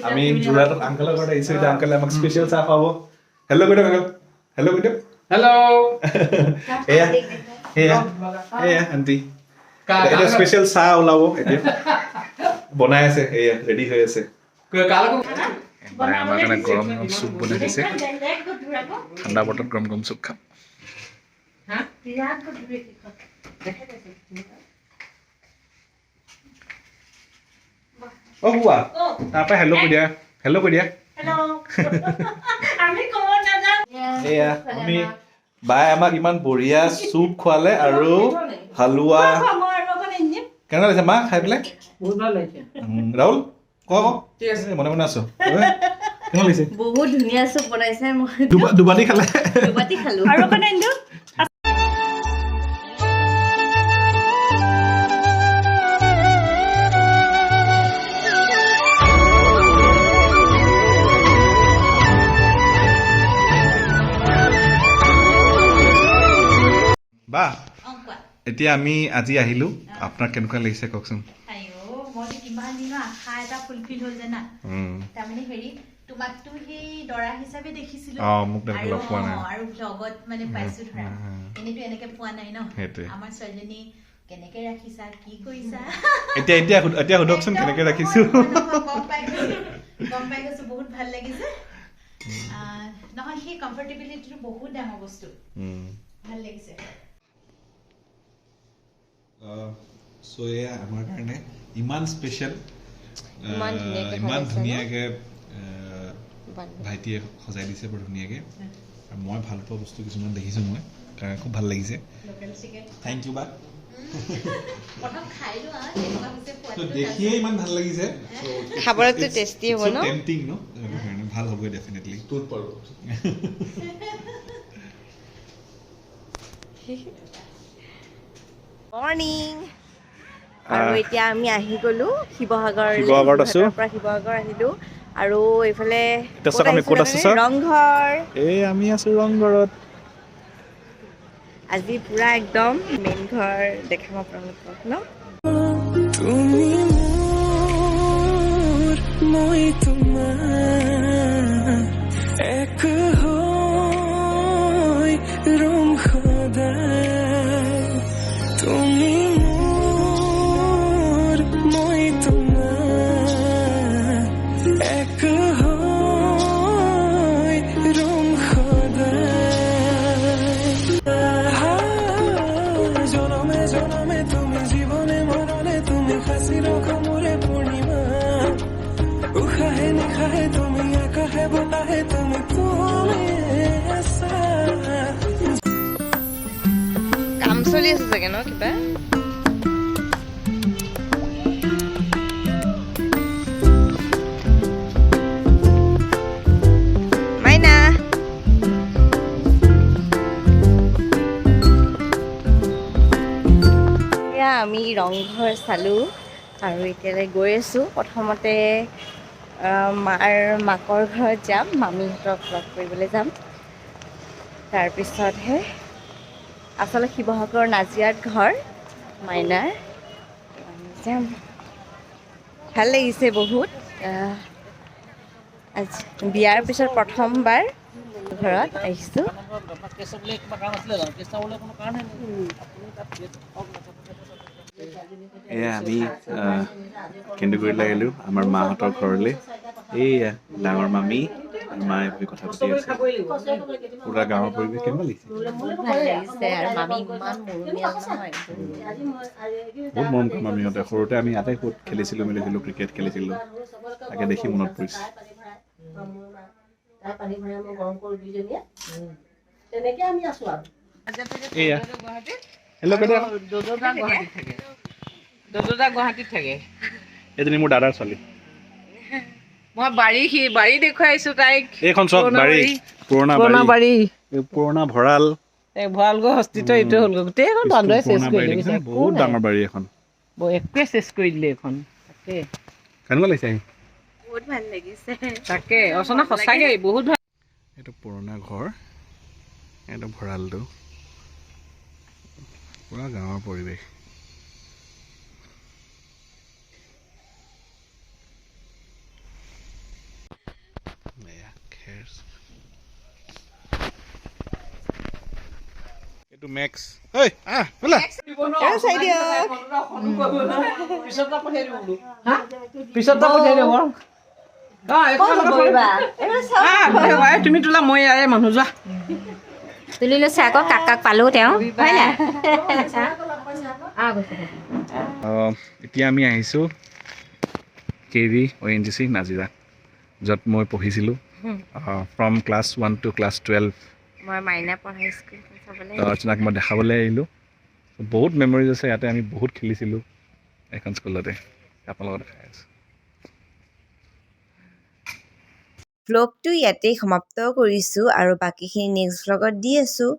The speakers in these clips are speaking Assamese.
আমি যোৰহাটত আংকলৰ ঘৰত আহিছো এতিয়া আংকলে আমাক স্পেচিয়েল চাহ খুৱাব হেল্ল' কৈ দিয়ক হেল্ল' কৈ দিয়ক হেল্ল' এয়া এয়া এয়া আন্টি এটা স্পেচিয়েল চাহ ওলাব এতিয়া বনাই আছে এয়া ৰেডি হৈ আছে আমাৰ কাৰণে গৰম গৰম চুপ বনাই দিছে ঠাণ্ডা বতৰত গৰম গৰম চুপ খাম কোৱা তাৰপৰা হেল্ল' কৈ দিয়া হেল্ল' কৈ দিয়া এয়া আমি বাই আমাক ইমান বঢ়িয়া চুপ খোৱালে আৰু হালোৱা কেনেকুৱা লাগিছে মা খাই পেলাই ৰাহুল কওঁ মনে মনে আছো কেনেকুৱা লাগিছে বহুত ধুনীয়া চুপ বনাইছে দুবাটি খালে দুবাটি খালো আৰু কোনে বা এতিয়া আমি আজি আহিলো আপোনাৰ কেনেকুৱা লাগিছে কওকচোন মই কিমান দিনৰ আশা এটা ফুলফিল হ'ল জানা তাৰমানে হেৰি তোমাকতো সেই দৰা হিচাপে দেখিছিলো মোক লগ পোৱা নাই আৰু ব্লগত মানে পাইছো ধৰা এনেতো এনেকে পোৱা নাই ন আমাৰ ছোৱালীজনী কেনেকে ৰাখিছা কি কৰিছা এতিয়া সুধকচোন কেনেকে ৰাখিছো গম পাই গৈছো বহুত ভাল লাগিছে নহয় সেই কমফৰ্টেবিলিটিটো বহুত ডাঙৰ বস্তু ভাল লাগিছে আমাৰ কাৰণে ইমান স্পেচিয়েল ইমান ধুনীয়াকে ভাইটিয়ে সজাই দিছে বৰ ধুনীয়াকে আৰু মই ভাল পোৱা বস্তু কিছুমান দেখিছো মই কাৰণ খুব ভাল লাগিছে থেংক ইউ বা দেখিয়ে ইমান ভাল লাগিছে খাবলৈতো টেষ্টি হ'ব ন টেম্পটিং ন কাৰণে ভাল হ'ব ডেফিনেটলি তোৰ পাৰো মৰ্নিং আৰু এতিয়া আমি আহি গলো শিৱসাগৰত আছো শিৱসাগৰ আহিলো আৰু এইফালে ৰংঘৰ আমি আছো ৰংঘৰত আজি পুৰা একদম মেইন ঘৰ দেখাম আপোনালোকক ন তুমি মোৰ মই তোমাৰ এক হৈ ৰম সদায় তুমি মোৰ মই তোমাৰ এক হৈ ৰম সদায় জনমে জনমে তুমি জীৱনে মৰণে তুমি সাঁচি ৰখা মোৰে পূৰ্ণিমা উশাহে নিশাহে তুমি আকাশে বতাহে তুমি আছা কাম চলি আছে চাগে ন কিবা মাইনা আমি ৰংঘৰ চালো আৰু এতিয়ালৈ গৈ আছো প্ৰথমতে মাকৰ ঘৰত যাম মামীহঁতক লগ কৰিবলৈ যাম তাৰপিছতহে আচলতে শিৱসাগৰ নাজিৰাত ঘৰ মাইনাৰ যাম ভাল লাগিছে বহুত বিয়াৰ পিছত প্ৰথমবাৰ ঘৰত আহিছোঁ এয়া আমি কেন্দুগুৰিলৈ আহিলো আমাৰ মাহঁতৰ ঘৰলৈ এইয়া ডাঙৰ মামী মায়ে বহি কথা পাতি আছে পুৰা গাঁৱৰ পৰিৱেশ কেনেকুৱা লাগিছে বহুত মৰম কৰে মামীহঁতে সৰুতে আমি ইয়াতে ক'ত খেলিছিলোঁ মেলিছিলোঁ ক্ৰিকেট খেলিছিলোঁ তাকে দেখি মনত পৰিছে এয়া হেল্ল' কেতিয়া গুৱাহাটীত থাকে এজনী মোৰ দাদাৰ ছোৱালী মই বাৰী দেখুৱাইছো তাইক এইখন চব বাৰী পুৰণা বাৰী পুৰণা ভঁৰাল ভঁৰাল গৈ হস্তিত এইটো হ'ল গোটেইখন বান্দৰে চেচ কৰি দিলে বহুত ডাঙৰ বাৰী এখন একোৱে চেচ কৰি দিলে এখন তাকে কেনেকুৱা লাগিছে বহুত ভাল লাগিছে তাকে অচনা সঁচাকে বহুত ভাল এইটো পুৰণা ঘৰ এইটো ভঁৰালটো পুৰা গাঁৱৰ পৰিৱেশ টু মেক্স ঐ বলা চাই দিয়ক তুমি তোলা মই মানুহ যোৱা তুলি লৈছে আকৌ কাকাক পালো তেওঁ হয় নাই এতিয়া আমি আহিছোঁ KV ONGC নাজিৰা য'ত মই পঢ়িছিলোঁ ফ্ৰম ক্লাছ 1 to ক্লাছ 12 মই মাইনা পঢ়াই স্কুল চাবলৈ অৰ্চনাক মই দেখাবলৈ আহিলোঁ বহুত মেমৰিজ আছে ইয়াতে আমি বহুত খেলিছিলোঁ এখন স্কুলতে আপোনালোকক দেখাই আছোঁ ভ্লগটো ইয়াতেই সমাপ্ত কৰিছোঁ আৰু বাকীখিনি নেক্সট ভ্লগত দি আছোঁ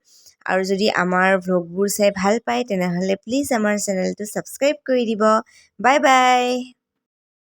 আৰু যদি আমাৰ ভ্লগবোৰ চাই ভাল পায় তেনেহ'লে প্লিজ আমাৰ চেনেলটো ছাবস্ক্ৰাইব কৰি দিব বাই বাই